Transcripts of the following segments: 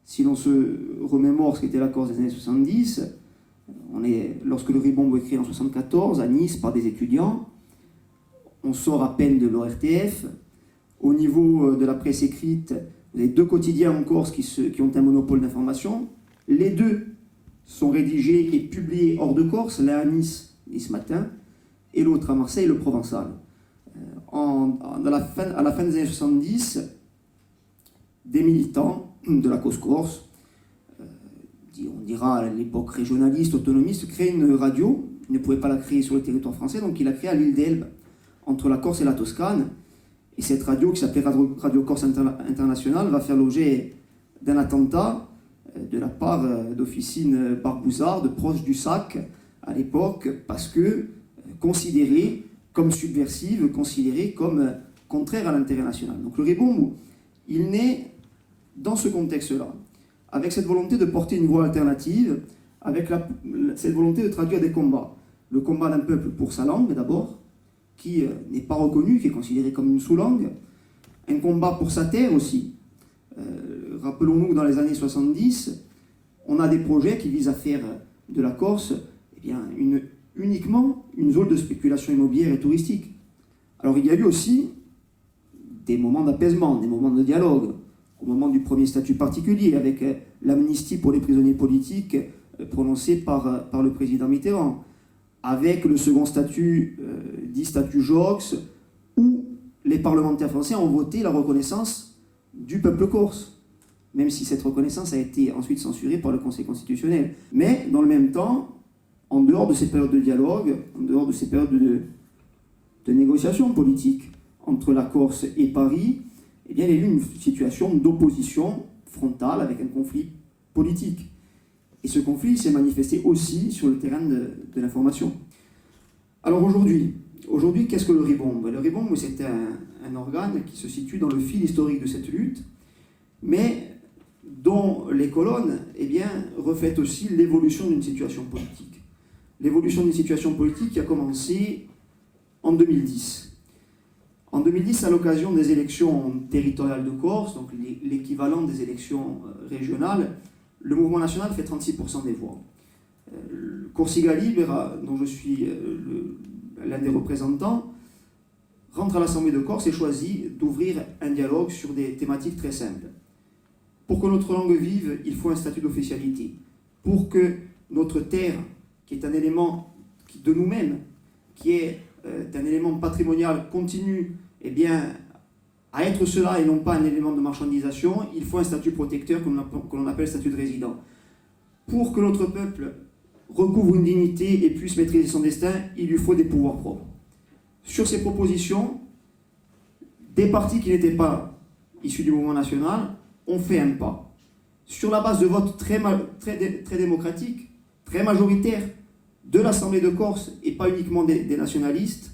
Si l'on se remémore ce qu'était la Corse des années 70, lorsque le Ribombe est créé en 1974 à Nice par des étudiants, on sort à peine de l'ORTF. Au niveau de la presse écrite, vous avez 2 quotidiens en Corse qui ont un monopole d'information. Les 2 sont rédigés et publiés hors de Corse, l'un à Nice, Nice Matin, et l'autre à Marseille, Le Provençal. À la fin des années 70, des militants de la cause corse, on dira à l'époque régionaliste, autonomiste, créent une radio. Ils ne pouvaient pas la créer sur le territoire français, donc il l'a créée à l'île d'Elbe, entre la Corse et la Toscane. Et cette radio, qui s'appelait Radio Corse Internationale, va faire l'objet d'un attentat de la part d'Officine Barbouzard, de proches du SAC à l'époque, parce que considérée comme subversive, considérée comme contraire à l'intérêt national. Donc le Ribombe, il naît dans ce contexte-là, avec cette volonté de porter une voie alternative, avec cette volonté de traduire des combats. Le combat d'un peuple pour sa langue, d'abord, qui n'est pas reconnu, qui est considéré comme une sous-langue. Un combat pour sa terre aussi. Rappelons-nous que dans les années 70, on a des projets qui visent à faire de la Corse uniquement une zone de spéculation immobilière et touristique. Alors il y a eu aussi des moments d'apaisement, des moments de dialogue, au moment du premier statut particulier, avec l'amnistie pour les prisonniers politiques prononcée par le président Mitterrand, avec le second statut, dit statut Joxe, où les parlementaires français ont voté la reconnaissance du peuple corse, même si cette reconnaissance a été ensuite censurée par le Conseil constitutionnel. Mais dans le même temps, en dehors de ces périodes de dialogue, en dehors de ces périodes de négociation politique entre la Corse et Paris, eh bien, il y a eu une situation d'opposition frontale avec un conflit politique. Et ce conflit s'est manifesté aussi sur le terrain de l'information. Alors aujourd'hui, qu'est-ce que le Ribombe? Le Ribombe, c'est un organe qui se situe dans le fil historique de cette lutte, mais dont les colonnes reflètent aussi l'évolution d'une situation politique. L'évolution d'une situation politique qui a commencé en 2010. En 2010, à l'occasion des élections territoriales de Corse, donc l'équivalent des élections régionales, le mouvement national fait 36% des voix. Corsica Libera, dont je suis l'un des représentants, rentre à l'Assemblée de Corse et choisit d'ouvrir un dialogue sur des thématiques très simples. Pour que notre langue vive, il faut un statut d'officialité. Pour que notre terre, qui est un élément de nous-mêmes, qui est un élément patrimonial, continue à être cela et non pas un élément de marchandisation, il faut un statut protecteur que l'on appelle statut de résident. Pour que notre peuple recouvre une dignité et puisse maîtriser son destin, il lui faut des pouvoirs propres. Sur ces propositions, des partis qui n'étaient pas issus du mouvement national ont fait un pas. Sur la base de votes très démocratiques, très majoritaires, de l'Assemblée de Corse et pas uniquement des nationalistes,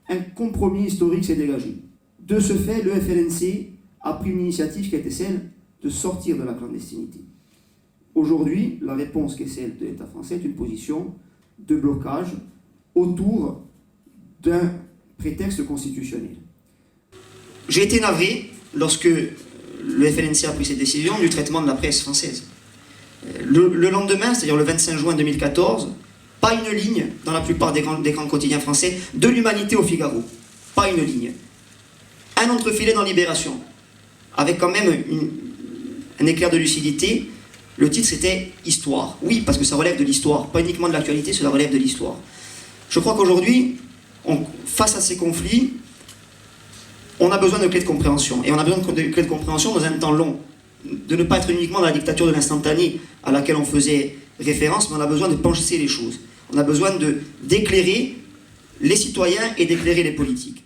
un compromis historique s'est dégagé. De ce fait, le FLNC a pris une initiative qui a été celle de sortir de la clandestinité. Aujourd'hui, la réponse qui est celle de l'État français est une position de blocage autour d'un prétexte constitutionnel. J'ai été navré lorsque le FLNC a pris cette décision du traitement de la presse française. Le lendemain, c'est-à-dire le 25 juin 2014, pas une ligne dans la plupart des grands quotidiens français, de l'Humanité au Figaro. Pas une ligne. Un entrefilet dans Libération, avec quand même un éclair de lucidité. Le titre c'était « Histoire ». Oui, parce que ça relève de l'histoire, pas uniquement de l'actualité, cela relève de l'histoire. Je crois qu'aujourd'hui, face à ces conflits, on a besoin de clés de compréhension. Et on a besoin de clés de compréhension dans un temps long. De ne pas être uniquement dans la dictature de l'instantané à laquelle on faisait référence, mais on a besoin de pencher les choses. On a besoin d'éclairer les citoyens et d'éclairer les politiques.